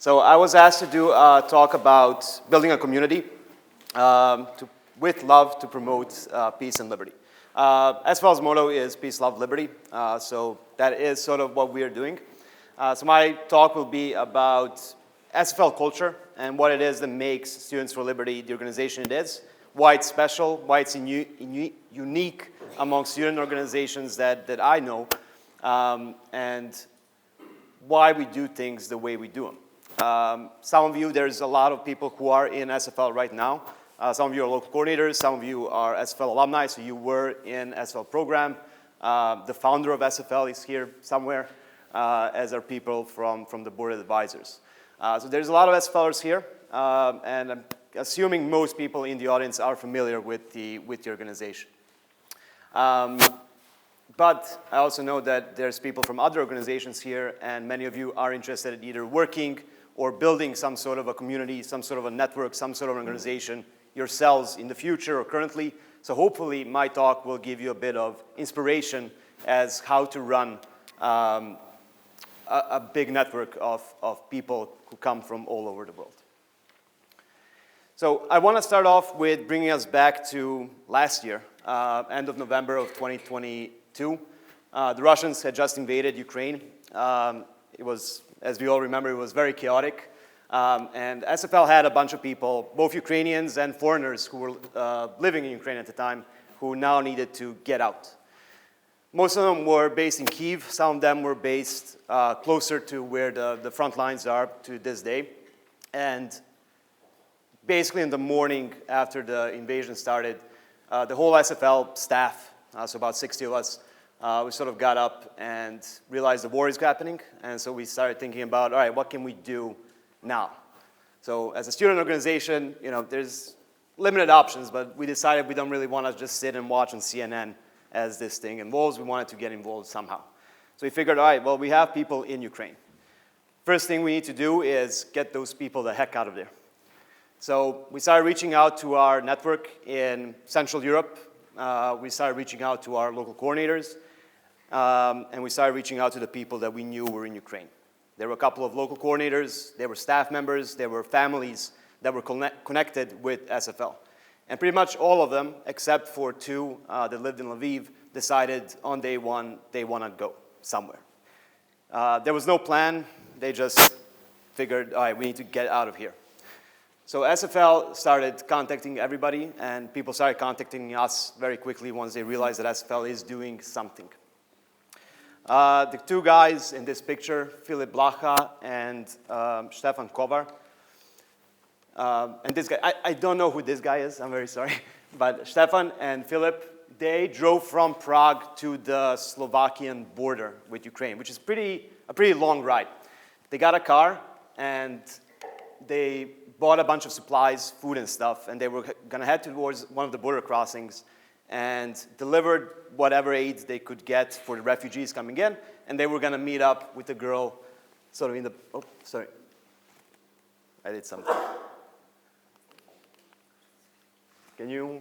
So I was asked to do a talk about building a community with love to promote peace and liberty. SFL's motto is peace, love, liberty. So that is sort of what we are doing. So my talk will be about SFL culture and what it is that makes Students for Liberty the organization it is, why it's special, why it's unique among student organizations that I know, and why we do things the way we do them. Some of you, there's a lot of people who are in SFL right now. Some of you are local coordinators, some of you are SFL alumni, so you were in SFL program. The founder of SFL is here somewhere, as are people from the board of advisors. So there's a lot of SFLers here, and I'm assuming most people in the audience are familiar with the organization. But I also know that there's people from other organizations here, and many of you are interested in either working or building some sort of a community, some sort of a network, some sort of organization yourselves in the future or currently. So hopefully my talk will give you a bit of inspiration as how to run a big network of people who come from all over the world. So I want to start off with bringing us back to last year, end of November of 2022. The Russians had just invaded Ukraine. It was, as we all remember, it was very chaotic. And SFL had a bunch of people, both Ukrainians and foreigners who were living in Ukraine at the time, who now needed to get out. Most of them were based in Kyiv. Some of them were based closer to where the front lines are to this day. And basically in the morning after the invasion started, the whole SFL staff, so about 60 of us, we sort of got up and realized the war is happening. And so we started thinking about, all right, what can we do now? So as a student organization, you know, there's limited options, but we decided we don't really want to just sit and watch on CNN as this thing evolves. We wanted to get involved somehow. So we figured, all right, well, we have people in Ukraine. First thing we need to do is get those people the heck out of there. So we started reaching out to our network in Central Europe. We started reaching out to our local coordinators. And we started reaching out to the people that we knew were in Ukraine. There were a couple of local coordinators, there were staff members, there were families that were connected with SFL. And pretty much all of them, except for two that lived in Lviv, decided on day one they want to go somewhere. There was no plan. They just figured, all right, we need to get out of here. So SFL started contacting everybody, and people started contacting us very quickly once they realized that SFL is doing something. The two guys in this picture, Filip Blacha and Stefan Kovar. And this guy, I don't know who this guy is, I'm very sorry. But Stefan and Filip, they drove from Prague to the Slovakian border with Ukraine, which is a pretty long ride. They got a car and they bought a bunch of supplies, food and stuff, and they were going to head towards one of the border crossings and delivered whatever aid they could get for the refugees coming in, and they were going to meet up with the girl sort of in the, oh, sorry. I did something. Can you?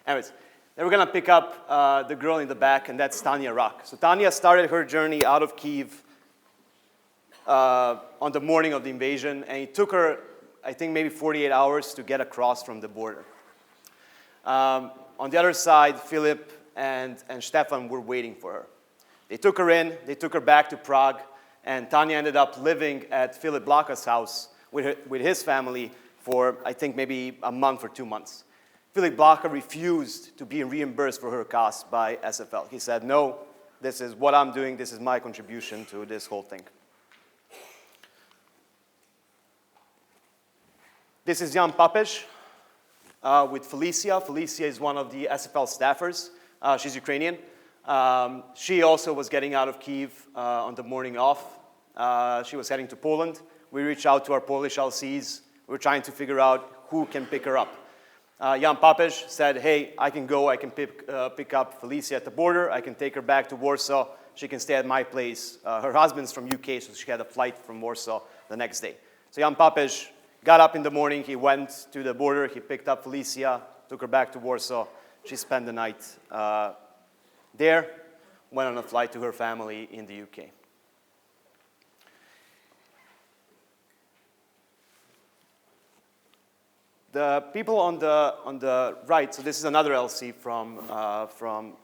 Anyways, they were going to pick up the girl in the back, and that's Tanya Rock. So Tanya started her journey out of Kyiv on the morning of the invasion, and it took her, I think, maybe 48 hours to get across from the border. On the other side, Filip and Stefan were waiting for her. They took her in, they took her back to Prague, and Tanya ended up living at Filip Blacha's house with his family for, I think, maybe a month or 2 months. Filip Blacha refused to be reimbursed for her costs by SFL. He said, no, this is what I'm doing, this is my contribution to this whole thing. This is Jan Papež with Felicia. Felicia is one of the SFL staffers. She's Ukrainian. She also was getting out of Kyiv on the morning off. She was heading to Poland. We reached out to our Polish LCs. We were trying to figure out who can pick her up. Jan Papež said, hey, I can go, I can pick up Felicia at the border, I can take her back to Warsaw, she can stay at my place. Her husband's from UK, so she had a flight from Warsaw the next day. So Jan Papež got up in the morning, he went to the border, he picked up Felicia, took her back to Warsaw. She spent the night there, went on a flight to her family in the UK. The people on the right, so this is another LC from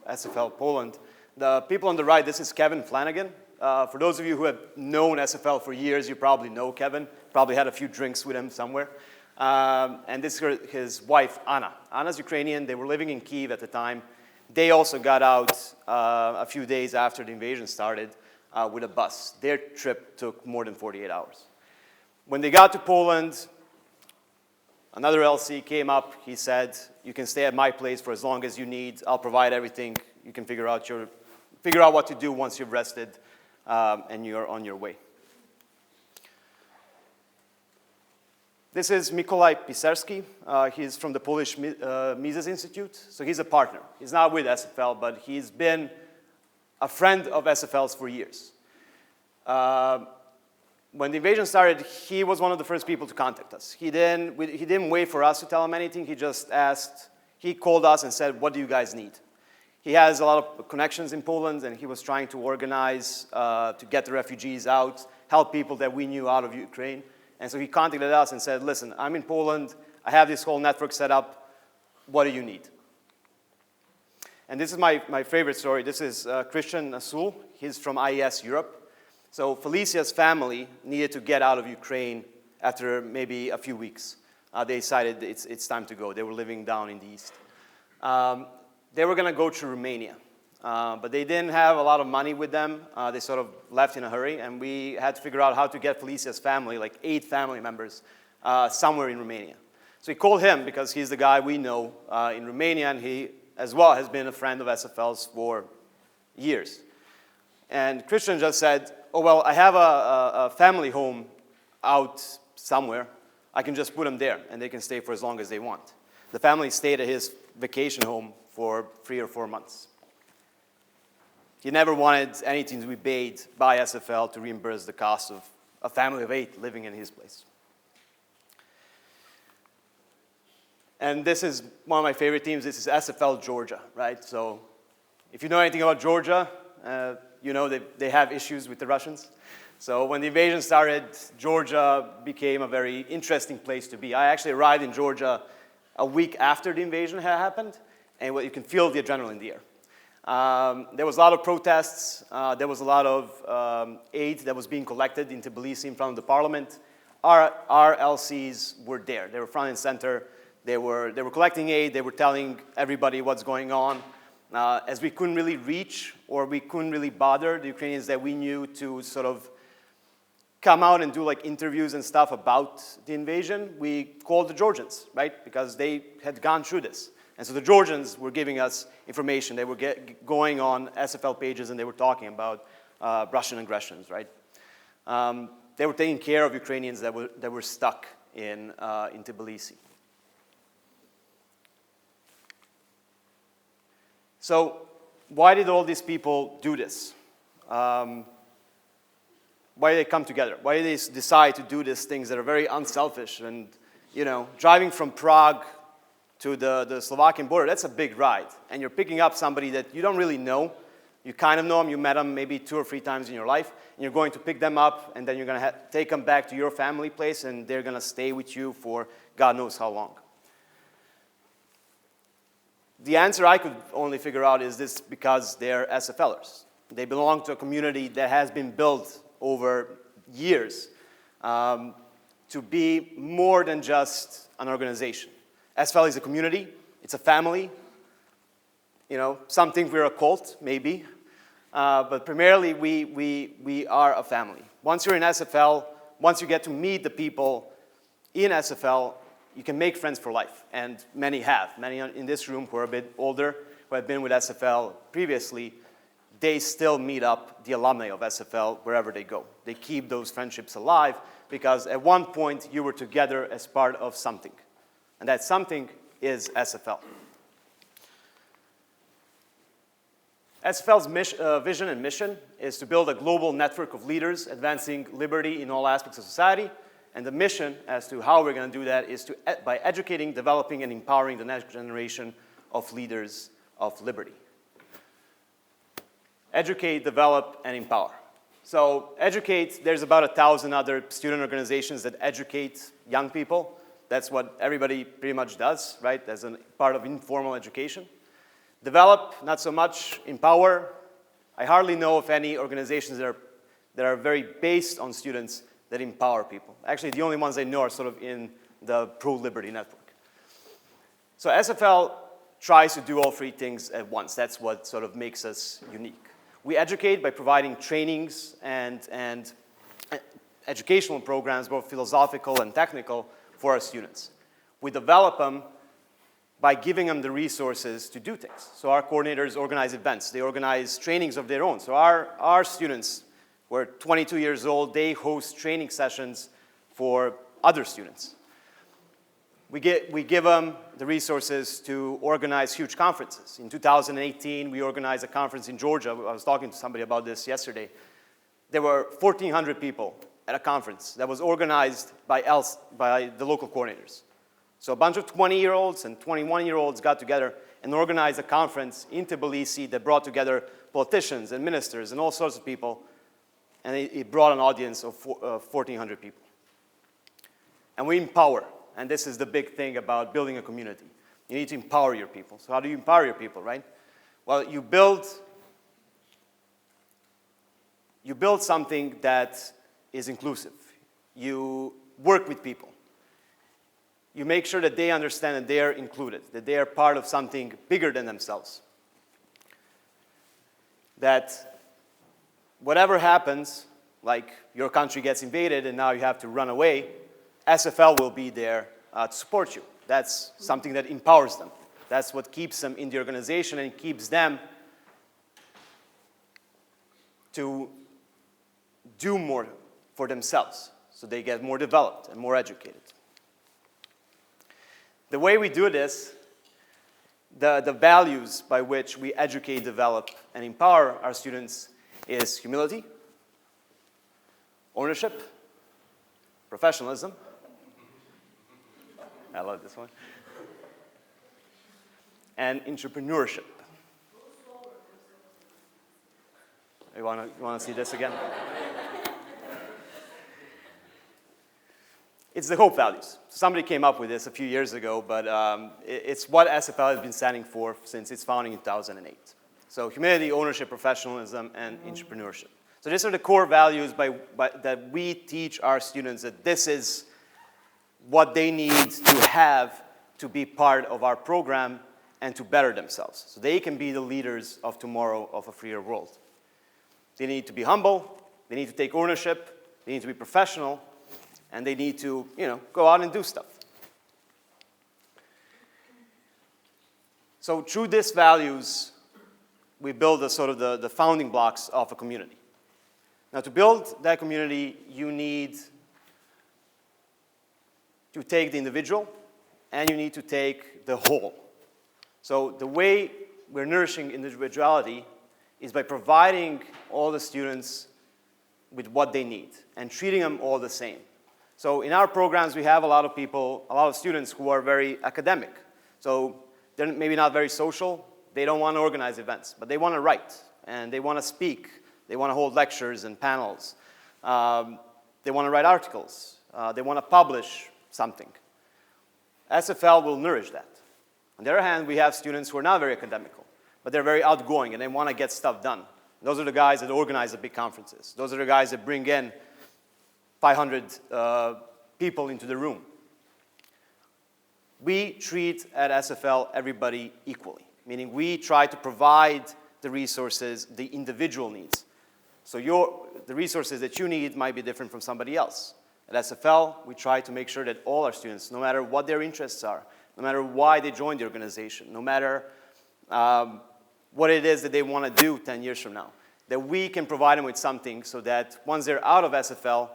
SFL Poland. The people on the right, this is Kevin Flanagan. For those of you who have known SFL for years, you probably know Kevin. Probably had a few drinks with him somewhere. And this is his wife, Anna. Anna's Ukrainian. They were living in Kyiv at the time. They also got out a few days after the invasion started with a bus. Their trip took more than 48 hours. When they got to Poland, another LC came up. He said, you can stay at my place for as long as you need. I'll provide everything. You can figure out what to do once you've rested and you're on your way. This is Mikołaj Piserski. He's from the Polish Mises Institute. So he's a partner. He's not with SFL, but he's been a friend of SFL's for years. When the invasion started, he was one of the first people to contact us. He didn't wait for us to tell him anything. He called us and said, what do you guys need? He has a lot of connections in Poland, and he was trying to organize to get the refugees out, help people that we knew out of Ukraine. And so he contacted us and said, listen, I'm in Poland. I have this whole network set up. What do you need? And this is my favorite story. This is Christian Asul. He's from IES Europe. So Felicia's family needed to get out of Ukraine after maybe a few weeks. They decided it's time to go. They were living down in the east. They were going to go to Romania. But they didn't have a lot of money with them. They sort of left in a hurry, and we had to figure out how to get Felicia's family, like 8 family members, somewhere in Romania. So we called him because he's the guy we know in Romania, and he, as well, has been a friend of SFL's for years. And Christian just said, oh, well, I have a family home out somewhere. I can just put them there, and they can stay for as long as they want. The family stayed at his vacation home for 3 or 4 months. He never wanted anything to be paid by SFL to reimburse the cost of a family of 8 living in his place. And this is one of my favorite teams. This is SFL Georgia, right? So if you know anything about Georgia, you know they have issues with the Russians. So when the invasion started, Georgia became a very interesting place to be. I actually arrived in Georgia a week after the invasion had happened, and you can feel the adrenaline in the air. There was a lot of protests. There was a lot of aid that was being collected in Tbilisi in front of the parliament. Our LCs were there. They were front and center. They were collecting aid. They were telling everybody what's going on. As we couldn't really reach or we couldn't really bother the Ukrainians that we knew to sort of come out and do like interviews and stuff about the invasion, we called the Georgians, right? Because they had gone through this. And so the Georgians were giving us information. They were going on SFL pages and they were talking about Russian aggressions, right? They were taking care of Ukrainians that were stuck in Tbilisi. So why did all these people do this? Why did they come together? Why did they decide to do these things that are very unselfish? And, you know, driving from Prague to the Slovakian border, that's a big ride. And you're picking up somebody that you don't really know. You kind of know them. You met them maybe 2 or 3 times in your life. And you're going to pick them up, and then you're going to take them back to your family place, and they're going to stay with you for God knows how long. The answer I could only figure out is this: because they're SFLers. They belong to a community that has been built over years to be more than just an organization. SFL is a community. It's a family. You know, some think we're a cult, maybe. But primarily, we are a family. Once you're in SFL, once you get to meet the people in SFL, you can make friends for life. And many have. Many in this room who are a bit older, who have been with SFL previously, they still meet up the alumni of SFL wherever they go. They keep those friendships alive because at one point you were together as part of something. And that something is SFL. SFL's vision and mission is to build a global network of leaders advancing liberty in all aspects of society. And the mission as to how we're going to do that is by educating, developing, and empowering the next generation of leaders of liberty. Educate, develop, and empower. So educate, there's about 1,000 other student organizations that educate young people. That's what everybody pretty much does, right, as a part of informal education. Develop, not so much. Empower. I hardly know of any organizations that are very based on students that empower people. Actually, the only ones I know are sort of in the pro-liberty network. So SFL tries to do all three things at once. That's what sort of makes us unique. We educate by providing trainings and educational programs, both philosophical and technical, for our students. We develop them by giving them the resources to do things. So our coordinators organize events. They organize trainings of their own. So our students who are 22 years old, they host training sessions for other students. We give them the resources to organize huge conferences. In 2018, we organized a conference in Georgia. I was talking to somebody about this yesterday. There were 1,400 people at a conference that was organized by the local coordinators. So a bunch of 20-year-olds and 21-year-olds got together and organized a conference in Tbilisi that brought together politicians and ministers and all sorts of people, and it brought an audience of 1,400 people. And we empower, and this is the big thing about building a community. You need to empower your people. So how do you empower your people, right? Well, you build something that is inclusive. You work with people. You make sure that they understand that they are included, that they are part of something bigger than themselves. That whatever happens, like your country gets invaded and now you have to run away, SFL will be there to support you. That's something that empowers them. That's what keeps them in the organization and keeps them to do more for themselves, so they get more developed and more educated. The way we do this, the values by which we educate, develop, and empower our students is humility, ownership, professionalism. I love this one. And entrepreneurship. You want to see this again? It's the HOPE values. Somebody came up with this a few years ago, but it's what SFL has been standing for since its founding in 2008. So humility, ownership, professionalism, and entrepreneurship. So these are the core values that we teach our students, that this is what they need to have to be part of our program and to better themselves. So they can be the leaders of tomorrow of a freer world. They need to be humble, they need to take ownership, they need to be professional, and they need to, go out and do stuff. So through these values, we build the founding blocks of a community. Now, to build that community, you need to take the individual, and you need to take the whole. So the way we're nourishing individuality is by providing all the students with what they need and treating them all the same. So in our programs, we have a lot of students who are very academic. So they're maybe not very social. They don't want to organize events, but they want to write, and they want to speak. They want to hold lectures and panels. They want to write articles. They want to publish something. SFL will nourish that. On the other hand, we have students who are not very academical, but they're very outgoing, and they want to get stuff done. Those are the guys that organize the big conferences. Those are the guys that bring in 500 people into the room. We treat at SFL everybody equally, meaning we try to provide the resources the individual needs. So the resources that you need might be different from somebody else. At SFL, we try to make sure that all our students, no matter what their interests are, no matter why they joined the organization, no matter what it is that they want to do 10 years from now, that we can provide them with something so that once they're out of SFL,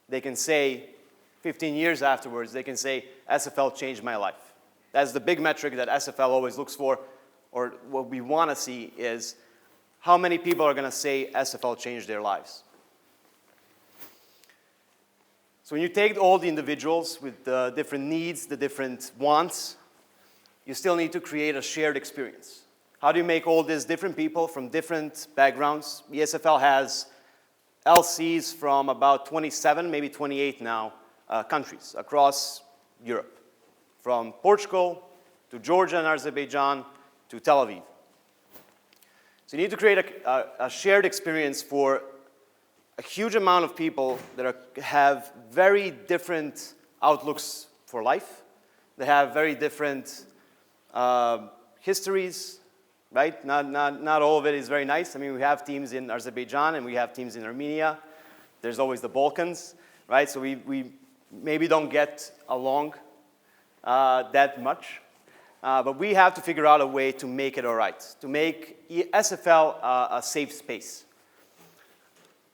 they can say, 15 years afterwards, they can say, SFL changed my life. That's the big metric that SFL always looks for, or what we want to see is how many people are going to say SFL changed their lives. So when you take all the individuals with the different needs, the different wants, you still need to create a shared experience. How do you make all these different people from different backgrounds? ESFL has LCs from about 27, maybe 28 now, countries across Europe, from Portugal to Georgia and Azerbaijan to Tel Aviv. So you need to create a shared experience for a huge amount of people that have very different outlooks for life. They have very different histories, right? Not all of it is very nice. I mean, we have teams in Azerbaijan and we have teams in Armenia. There's always the Balkans, right? So we maybe don't get along that much. But we have to figure out a way to make it all right, to make SFL a safe space.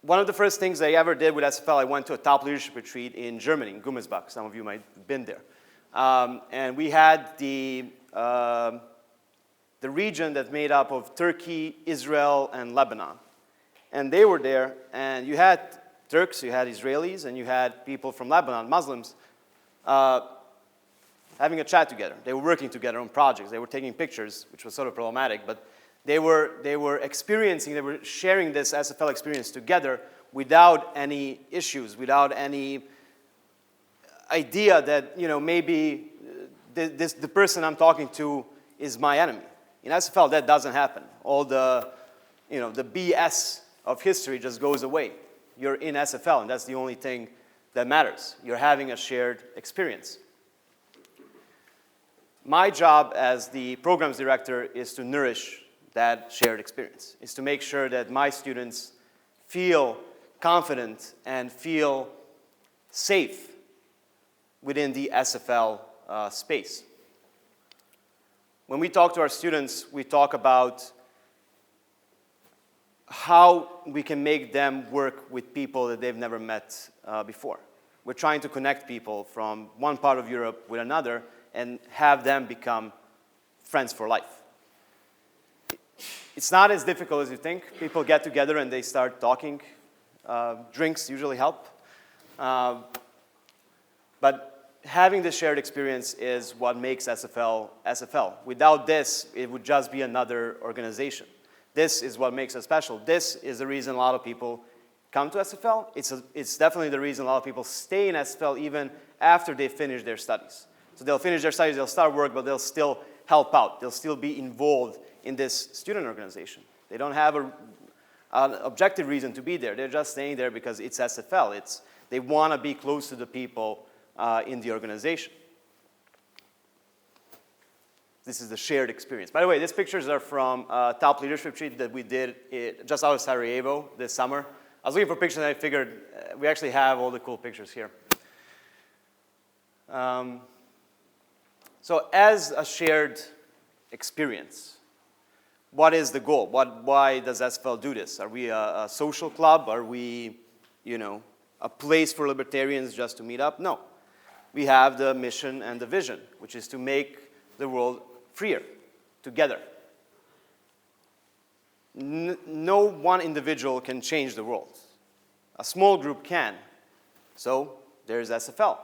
One of the first things I ever did with SFL, I went to a top leadership retreat in Germany, in Gummersbach. Some of you might have been there. And we had the region that's made up of Turkey, Israel, and Lebanon. And they were there, and you had Turks, you had Israelis, and you had people from Lebanon, Muslims, having a chat together. They were working together on projects. They were taking pictures, which was sort of problematic, but they were experiencing, they were sharing this SFL experience together without any issues, without any idea that, you know, maybe the person I'm talking to is my enemy. In SFL, that doesn't happen. All the, you know, the BS of history just goes away. You're in SFL, and that's the only thing that matters. You're having a shared experience. My job as the programs director is to nourish that shared experience, is to make sure that my students feel confident and feel safe within the SFL space. When we talk to our students, we talk about how we can make them work with people that they've never met before. We're trying to connect people from one part of Europe with another and have them become friends for life. It's not as difficult as you think. People get together and they start talking. Drinks usually help. But having this shared experience is what makes SFL SFL. Without this, it would just be another organization. This is what makes us special. This is the reason a lot of people come to SFL. It's definitely the reason a lot of people stay in SFL even after they finish their studies. So they'll finish their studies, they'll start work, but they'll still help out. They'll still be involved in this student organization. They don't have an objective reason to be there. They're just staying there because it's SFL. They want to be close to the people in the organization. This is the shared experience. By the way, these pictures are from a top leadership retreat that we did just out of Sarajevo this summer. I was looking for pictures and I figured we actually have all the cool pictures here. So as a shared experience, what is the goal? Why does SFL do this? Are we a social club? Are we, you know, a place for libertarians just to meet up? No. We have the mission and the vision, which is to make the world freer, together. No one individual can change the world. A small group can. So there's SFL.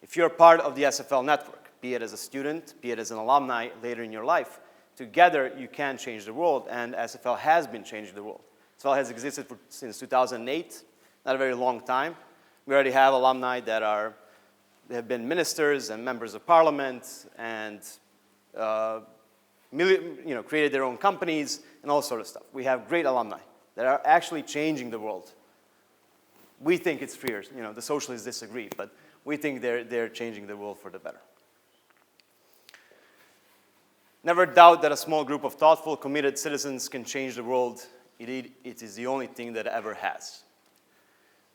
If you're part of the SFL network, be it as a student, be it as an alumni later in your life, together you can change the world, and SFL has been changing the world. SFL has existed since 2008, not a very long time. We already have alumni that have been ministers and members of parliament and created their own companies and all sort of stuff. We have great alumni that are actually changing the world. We think it's freer. You know, the socialists disagree, but we think they're changing the world for the better. Never doubt that a small group of thoughtful, committed citizens can change the world. It is the only thing that ever has.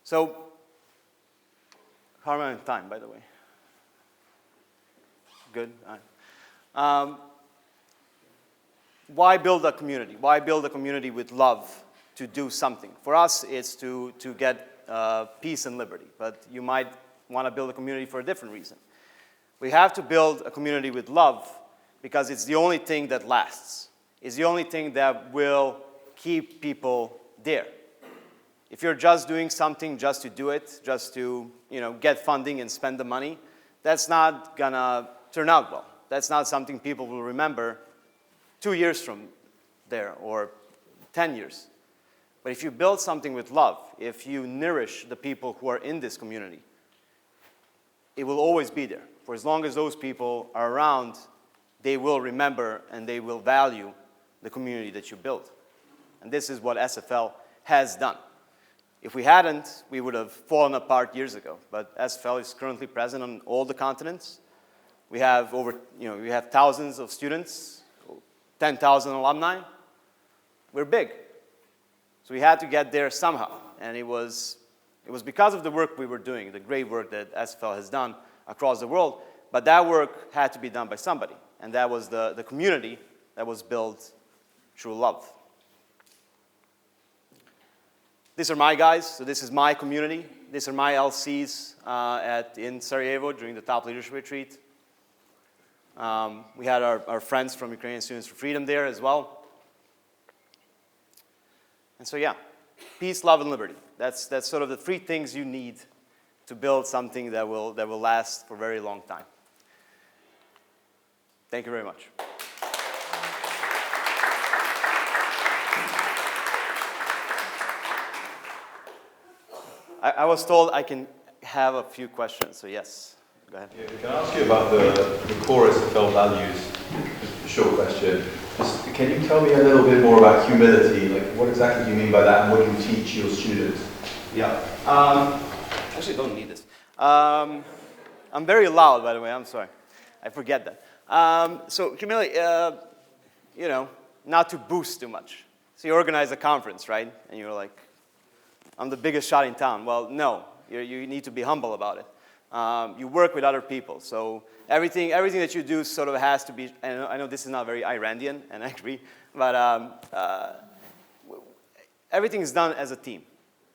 So, how am I on time, by the way? Good. Why build a community? Why build a community with love to do something? For us, it's to get peace and liberty, but you might want to build a community for a different reason. We have to build a community with love because it's the only thing that lasts. It's the only thing that will keep people there. If you're just doing something just to do it, just to get funding and spend the money, that's not gonna turn out well. That's not something people will remember 2 years from there or 10 years. But if you build something with love, if you nourish the people who are in this community, it will always be there. For as long as those people are around, they will remember and they will value the community that you build. And this is what SFL has done. If we hadn't, we would have fallen apart years ago. But SFL is currently present on all the continents. We have we have thousands of students, 10,000 alumni. We're big. So we had to get there somehow. And it was because of the work we were doing, the great work that SFL has done across the world. But that work had to be done by somebody. And that was the community that was built through love. These are my guys, so this is my community. These are my LCs in Sarajevo during the Top Leadership Retreat. We had our friends from Ukrainian Students for Freedom there as well. And so yeah, peace, love, and liberty. That's sort of the three things you need to build something that will last for a very long time. Thank you very much. I was told I can have a few questions, so yes, go ahead. Yeah, can I ask you about the core SFL values? Just a short question. Can you tell me a little bit more about humility? Like, what exactly do you mean by that, and what do you teach your students? Yeah. Actually, don't need this. I'm very loud, by the way. I'm sorry. I forget that. So humility, not to boost too much. So you organize a conference, right? And you're like, I'm the biggest shot in town. Well, no, you need to be humble about it. You work with other people, so everything that you do sort of has to be, and I know this is not very Irandian, and I agree, but everything is done as a team.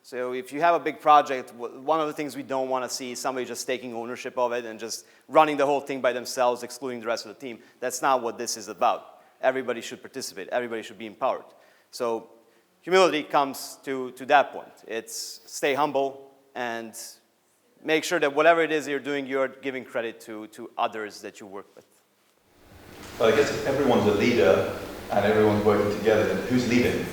So if you have a big project, one of the things we don't want to see is somebody just taking ownership of it and just running the whole thing by themselves, excluding the rest of the team. That's not what this is about. Everybody should participate. Everybody should be empowered. So humility comes to that point. It's stay humble and make sure that whatever it is you're doing, you're giving credit to others that you work with. Well, I guess if everyone's a leader and everyone's working together, then who's leading?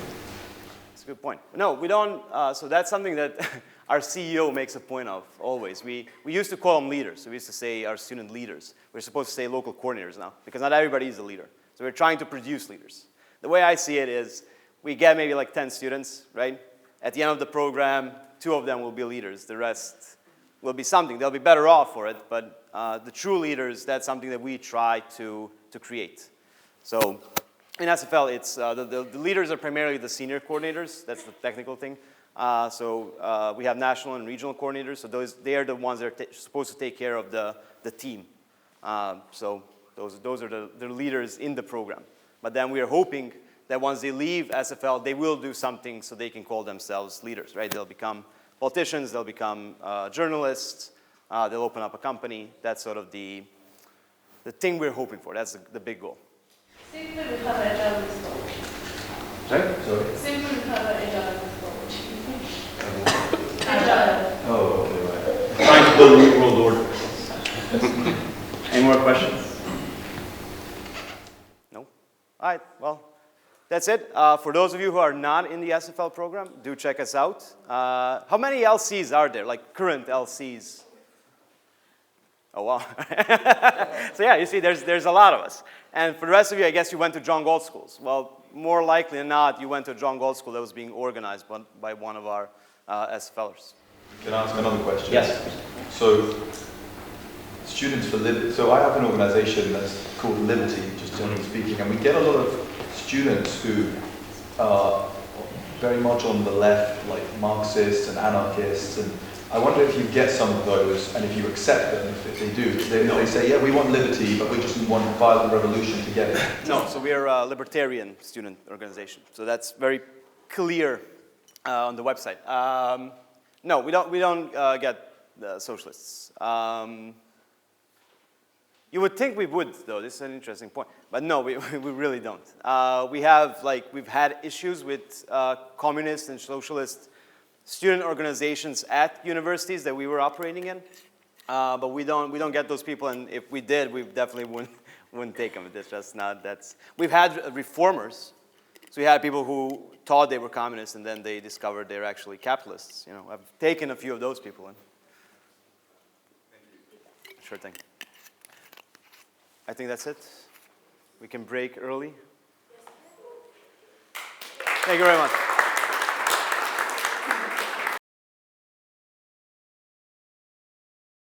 That's a good point. No, we don't. So that's something that our CEO makes a point of always. We used to call them leaders. So we used to say our student leaders. We're supposed to say local coordinators now because not everybody is a leader. So we're trying to produce leaders. The way I see it is, we get maybe like 10 students, right? At the end of the program, 2 of them will be leaders. The rest will be something. They'll be better off for it, but the true leaders, that's something that we try to create. So in SFL, it's the leaders are primarily the senior coordinators. That's the technical thing. So we have national and regional coordinators. So they are the ones that are supposed to take care of the team. So those are the leaders in the program. But then we are hoping that once they leave SFL, they will do something so they can call themselves leaders, right? They'll become politicians, they'll become journalists, they'll open up a company. That's sort of the thing we're hoping for. That's the big goal. Simply we have agile methodology. Sorry? Simply we have agile methodology. Agile. Oh, okay, right. Trying to build a new world order. Any more questions? No? All right, well. That's it. For those of you who are not in the SFL program, do check us out. How many LCs are there, like current LCs? Oh, wow. So yeah, you see, there's a lot of us. And for the rest of you, I guess you went to John Galt schools. Well, more likely than not, you went to a John Galt school that was being organized by one of our SFLers. Can I ask another question? Yes. So, Students for Liberty. So I have an organization that's called Liberty, just generally speaking, and we get a lot of students who are very much on the left, like Marxists and anarchists, and I wonder if you get some of those, and if you accept them, if they do. They say, yeah, we want liberty, but we just want violent revolution to get it. No, so we are a libertarian student organization. So that's very clear on the website. No, we don't get the socialists. You would think we would, though. This is an interesting point. But no, we really don't. We've had issues with communist and socialist student organizations at universities that we were operating in. But we don't get those people, and if we did, we definitely wouldn't take them. It's just not, we've had reformers. So we had people who thought they were communists, and then they discovered they're actually capitalists. You know, I've taken a few of those people in. Sure thing. I think that's it. We can break early. Thank you very much.